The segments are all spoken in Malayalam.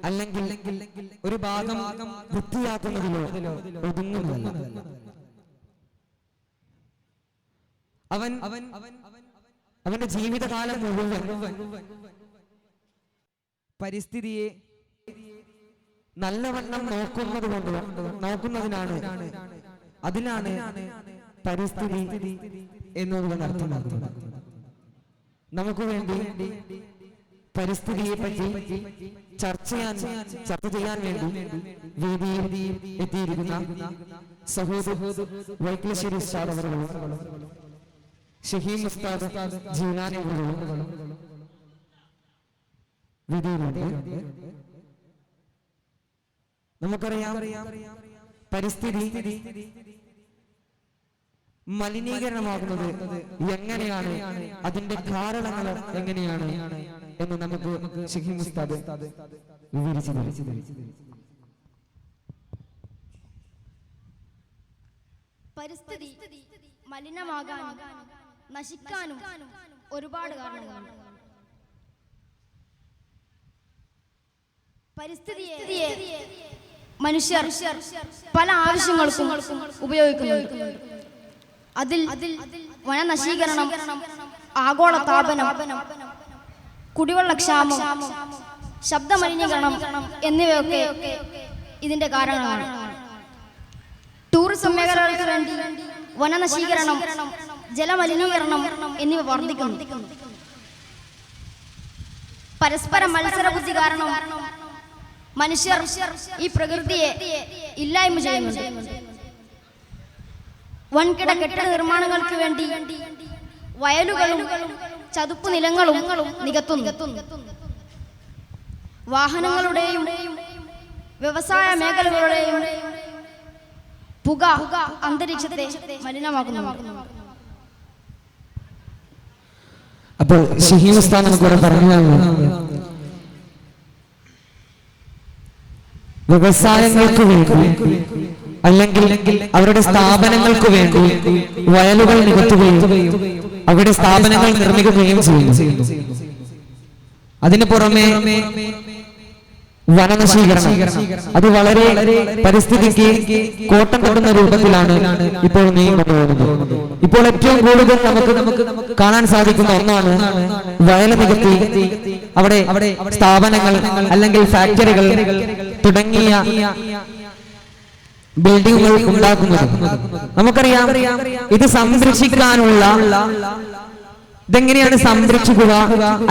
അല്ലെങ്കിൽ ഒരു ഭാഗം വൃത്തിയാക്കുന്നതിലോ ഒതുങ്ങുന്നതല്ല. അവന്റെ ജീവിതകാലം മുഴുവൻ പരിസ്ഥിതിയെ നല്ലവണ്ണം നോക്കുന്നതിനാണ്, അതിനാണ് പരിസ്ഥിതി എന്നുള്ളത് അർത്ഥമാക്കുന്നത്. നമുക്ക് വേണ്ടി പരിസ്ഥിതിയെ പറ്റി ചർച്ച ചെയ്യാൻ വേണ്ടി വേദിയിൽ എത്തിയിരിക്കുന്ന സഹോദര വൈക്ലശ്ശേരി ഉസ്താദ് അവர்களுം ഷഹീം ഉസ്താദ് ജീലാനി അവர்களுം വേദിയിലുണ്ട്. നമുക്കറിയാം, പരിസ്ഥിതി മലിനീകരണമാകുന്നത് എങ്ങനെയാണ്, അതിന്റെ കാരണങ്ങൾ എങ്ങനെയാണ് എന്ന് നമുക്ക് ഷഹീം ഉസ്താദ് വിവരിച്ചു തരും. പരിസ്ഥിതി മലിനമാകാനും നശിക്കാനും ഒരുപാട് കാരണങ്ങളുണ്ട്. പരിസ്ഥിതിയെ മനുഷ്യർ പല ആവശ്യങ്ങൾക്കും ഉപയോഗിക്കുന്നുണ്ട്. അതിൽ വനനശീകരണം, ആഗോളതാപനം, കുടിവെള്ളക്ഷാമം, ശബ്ദമലിനീകരണം എന്നിവയൊക്കെ ഇതിന്റെ കാരണങ്ങളാണ്. ടൂറിസം മേഖലകൾക്ക് വേണ്ടി വനനശീകരണം, ജലമലിനീകരണം എന്നിവ വർദ്ധിക്കുന്നു. പരസ്പര മത്സരബുദ്ധി കാരണം മനുഷ്യർ ഈ പ്രകൃതിയെ ഇല്ലായ്മ ചെയ്യുന്നുണ്ട്. വൻകിട കെട്ടിട നിർമ്മാണങ്ങൾക്ക് വേണ്ടി വയലുകളും ചതുപ്പു നിലങ്ങളും നികത്തുന്നു. വാഹനങ്ങളുടെയും വ്യവസായ മേഖലകളുടെയും പുക അന്തരീക്ഷത്തെ മലിനമാക്കുന്നു. അപ്പോൾ ഷഹീം ഉസ്താദ് നമുക്കിവിടെ പറഞ്ഞു, വ്യവസായങ്ങൾക്ക് വേണ്ടി അല്ലെങ്കിൽ അവരുടെ സ്ഥാപനങ്ങൾക്ക് വേണ്ടി വയലുകൾ നികത്തുകയും അവിടെ സ്ഥാപനങ്ങൾ നിർമ്മിക്കുകയും ചെയ്യുന്നു. അതിനു പുറമെ വനനശീകരണം, അത് വളരെ പരിസ്ഥിതിക്ക് കോട്ടം തൊടുന്ന രൂപത്തിലാണ് ഇപ്പോൾ നീങ്ങിക്കൊണ്ടുപോകുന്നത്. ഇപ്പോൾ ഏറ്റവും കൂടുതൽ നമുക്ക് കാണാൻ സാധിക്കുന്ന ഒന്നാണ് വയൽ നികത്തി അവിടെ സ്ഥാപനങ്ങൾ അല്ലെങ്കിൽ ഫാക്ടറികൾ തുടങ്ങിയ ബിൽഡിങ്ങുകൾ ഉണ്ടാക്കുന്നത്. നമുക്കറിയാം, ഇത് സംരക്ഷിക്കാനുള്ള, ഇതെങ്ങനെയാണ് സംരക്ഷിക്കുക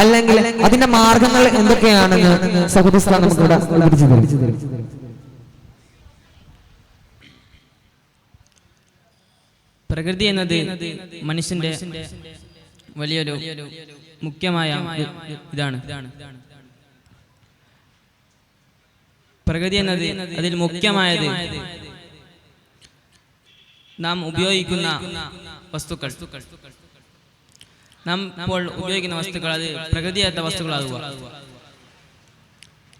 അല്ലെങ്കിൽ അതിന്റെ മാർഗങ്ങൾ എന്തൊക്കെയാണെന്ന് സഹോദരൻ നമുക്കിവിടെ വിവരിച്ചു തരും. പ്രകൃതി എന്നത് മനുഷ്യന്റെ വലിയൊരു മുഖ്യമായ ഇതാണ്. പ്രകൃതി എന്നത് അതിൽ മുഖ്യമായത് നാം ഉപയോഗിക്കുന്ന വസ്തുക്കൾ, നാം ഇപ്പോൾ ഉപയോഗിക്കുന്ന വസ്തുക്കൾ അത് പ്രകൃതിയാത്ത വസ്തുക്കളാകുക.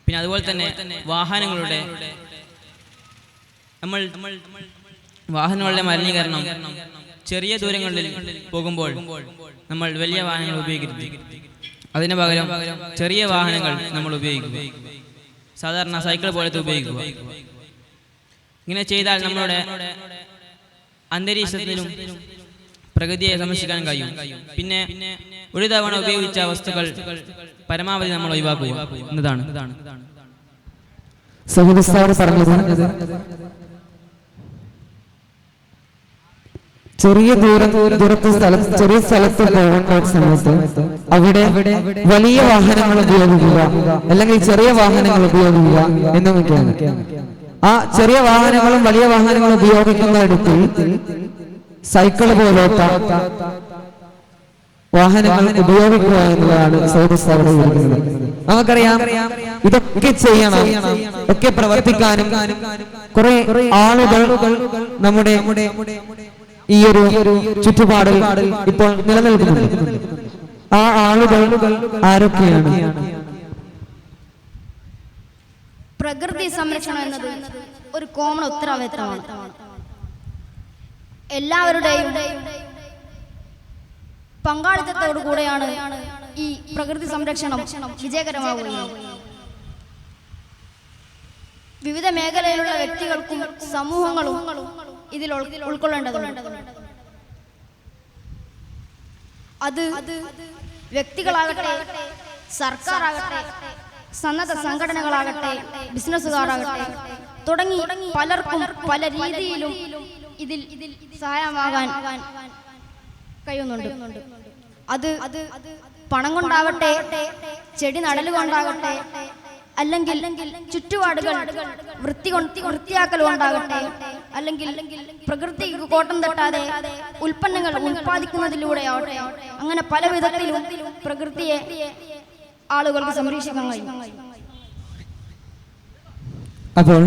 പിന്നെ അതുപോലെ തന്നെ വാഹനങ്ങളുടെ മലിനീകരണം, ചെറിയ ദൂരങ്ങളിൽ പോകുമ്പോൾ നമ്മൾ വലിയ വാഹനങ്ങൾ ഉപയോഗിക്കരുത്. അതിന് പകരം ചെറിയ വാഹനങ്ങൾ നമ്മൾ ഉപയോഗിക്കുക, സാധാരണ സൈക്കിൾ പോലത്തെ ഉപയോഗിക്കുക. ഇങ്ങനെ ചെയ്താൽ നമ്മളുടെ അന്തരീക്ഷത്തിലും പ്രകൃതിയെ സംരക്ഷിക്കാൻ കഴിയും. പിന്നെ ഒരു തവണ ഉപയോഗിച്ച വസ്തുക്കൾ പരമാവധി നമ്മൾ ഒഴിവാക്കുക എന്നതാണ്. ചെറിയ സ്ഥലത്ത് പോകുന്ന സമയത്ത് അവിടെ വലിയ വാഹനങ്ങൾ ഉപയോഗിക്കുക അല്ലെങ്കിൽ ചെറിയ വാഹനങ്ങൾ ഉപയോഗിക്കുക എന്നൊക്കെയാണ്. ആ ചെറിയ വാഹനങ്ങളും വലിയ വാഹനങ്ങളും ഉപയോഗിക്കുന്നിടത്ത് സൈക്കിൾ പോലത്തെ വാഹനങ്ങൾ ഉപയോഗിക്കുക എന്നതാണ് സൗദസ്താവിടെ ഉപയോഗിക്കുന്നത്. നമുക്കറിയാം, ഇതൊക്കെ ചെയ്യണം, ഒക്കെ പ്രവർത്തിക്കാനും കുറെ ആളുകൾ നമ്മുടെ ഈ ഒരു ചുറ്റുപാടിൽ ഇപ്പോൾ നിലനിൽക്കുന്നുണ്ട്. ആ ആളുകൾ ആരൊക്കെയാണ്? പ്രകൃതി സംരക്ഷണം എന്നത് ഒരു കോമൺ ഉത്തരവാദിത്തമാണ്. എല്ലാവരുടെയും പങ്കാളിത്തത്തോടു കൂടെയാണ് ഈ പ്രകൃതി സംരക്ഷണം വിജയകരമാകുന്നത്. വിവിധ മേഖലയിലുള്ള വ്യക്തികൾക്കും സമൂഹങ്ങളും ഇതിൽ ഉൾക്കൊള്ളേണ്ടതുണ്ട്. അത് വ്യക്തികളാകട്ടെ, സർക്കാരാകട്ടെ, സന്നദ്ധ സംഘടനകളാകട്ടെ, ബിസിനസ്സുകാരാകട്ടെ തുടങ്ങി പലർക്കും പല രീതിയിലും ഇതിൽ സഹായമാകാൻ കഴിയുന്നുണ്ട്. അത് പണം കൊണ്ടാകട്ടെ, ചെടി നടലുകൊണ്ടാകട്ടെ, അല്ലെങ്കിൽ ചുറ്റുപാടുകൾ വൃത്തിയാക്കൽ കൊണ്ടാകട്ടെ, അല്ലെങ്കിൽ പ്രകൃതിക്ക് കോട്ടം തട്ടാതെ ഉൽപ്പന്നങ്ങൾ ഉൽപ്പാദിക്കുന്നതിലൂടെയാവട്ടെ, അങ്ങനെ പല വിധത്തിലും പ്രകൃതിയെ ആളുകൾക്ക് സംരക്ഷിക്കാൻ കഴിയും. അപ്പോൾ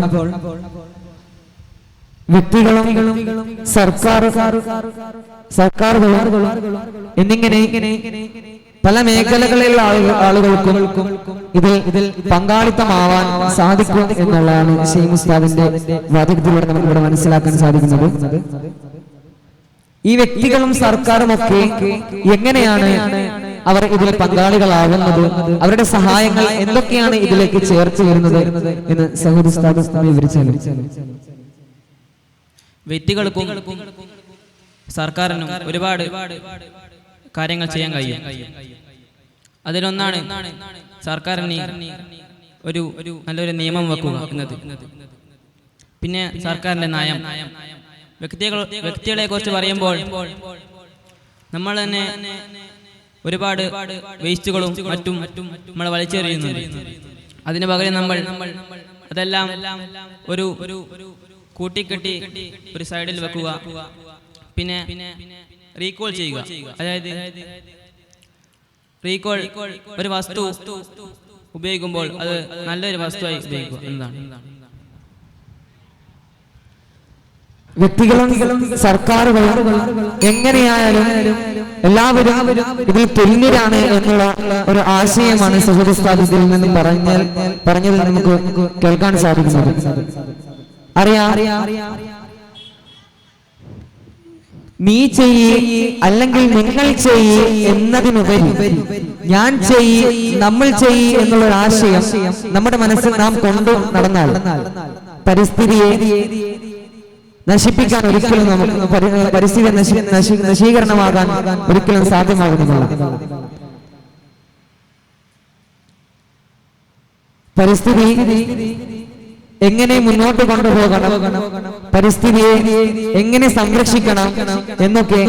വ്യക്തികളും സർക്കാരുകളും എന്നിങ്ങനെ പല മേഖലകളിലുള്ള ആളുകൾക്കും ഇതിൽ പങ്കാളിത്തമാവാൻ സാധിക്കും എന്നുള്ളതാണ് ഷെയ്ഖ് ഉസ്താദിന്റെ വാദത്തിലൂടെ നമുക്ക് ഇവിടെ മനസ്സിലാക്കാൻ സാധിക്കുന്നത്. ഈ വ്യക്തികളും സർക്കാരും ഒക്കെ എങ്ങനെയാണ് അവർ ഇതിൽ പങ്കാളികളാകുന്നത്, അവരുടെ സഹായങ്ങൾ എന്തൊക്കെയാണ് ഇതിലേക്ക് ചേർത്ത് വരുന്നത് എന്ന് സഹോദര ഉസ്താദ് വിവരിച്ചാലും. വ്യക്തികൾക്കും സർക്കാരിനും ഒരുപാട് കാര്യങ്ങൾ ചെയ്യാൻ കഴിയും. അതിലൊന്നാണ് സർക്കാരിന് ഒരു നല്ലൊരു നിയമം വെക്കുക എന്നത്. പിന്നെ സർക്കാരിന്റെ നയം. വ്യക്തികളെ കുറിച്ച് പറയുമ്പോൾ നമ്മൾ തന്നെ ഒരുപാട് വേസ്റ്റുകളും മറ്റും നമ്മൾ വലിച്ചെറിയുന്നുണ്ട്. അതിന് പകരം നമ്മൾ അതെല്ലാം ഒരു കൂട്ടിക്കെട്ടി ഒരു സൈഡിൽ വെക്കുക, പിന്നെ റീകോൾ ചെയ്യുക. അതായത് റീകോൾ ഒരു വസ്തു ഉപയോഗിക്കുമ്പോൾ അത് നല്ലൊരു വസ്തുവായി ഉപയോഗിക്കുക എന്നതാണ്. വ്യക്തികളും സർക്കാരുകളും എങ്ങനെയായാലും എല്ലാവരും ഇതിൽ തുല്യരാണ് എന്നുള്ള ഒരു ആശയമാണ് സഹോദര ഉസ്താദ് ഇതിൽ നിന്നും പറഞ്ഞത് നമുക്ക് കേൾക്കാൻ സാധിക്കുന്നത്. അറിയാം, നീ ചെയ്യ് അല്ലെങ്കിൽ നിങ്ങൾ ചെയ്യ് എന്നതിനുപരി ഞാൻ ചെയ്യ്, നമ്മൾ ചെയ്യ് എന്നുള്ള ഒരു ആശയം നമ്മുടെ മനസ്സിൽ നാം കൊണ്ടു നടന്നാൽ പരിസ്ഥിതിയെ നശിപ്പിക്കാൻ ഒരിക്കലും നമുക്ക് പരിസ്ഥിതി നശീകരണമാകാൻ ഒരിക്കലും സാധ്യമാകുന്നില്ല. പരിസ്ഥിതി എങ്ങനെ മുന്നോട്ട് കൊണ്ടുപോകണം, പരിസ്ഥിതിയെ എങ്ങനെ സംരക്ഷിക്കണം എന്നൊക്കെ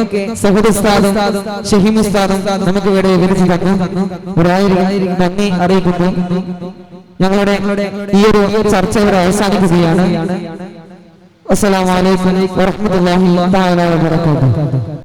സഹോദര ഉസ്താദും ഷഹീം ഉസ്താദും നമുക്ക് ഇവിടെ വിവരിച്ചു തന്നു. ഒരായിരം നന്ദി അറിയിക്കുന്നു. ഞങ്ങളുടെ ഈ ഒരു ചർച്ച ഇവിടെ അവസാനിക്കുകയാണ്. അസ്സലാമു അലൈക്കും വറഹ്മത്തുള്ളാഹി തആല വബറകാതുഹു.